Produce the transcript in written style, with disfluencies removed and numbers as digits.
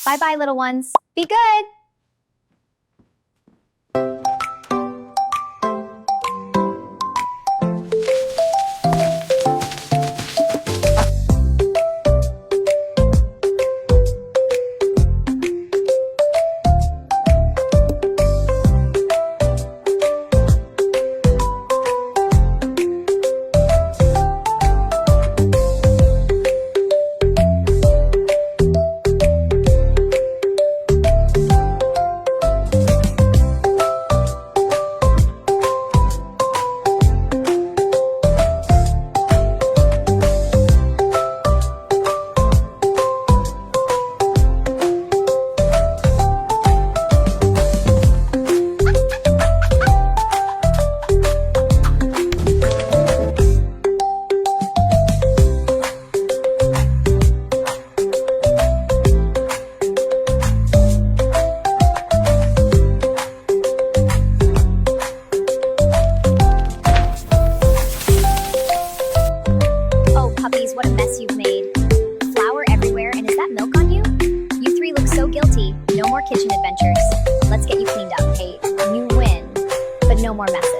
Bye-bye, little ones. Be good. Puppies, what a mess you've made. Flour everywhere, and is that milk on you? You three look so guilty. No more kitchen adventures. Let's get you cleaned up, Kate. You win. But no more messes.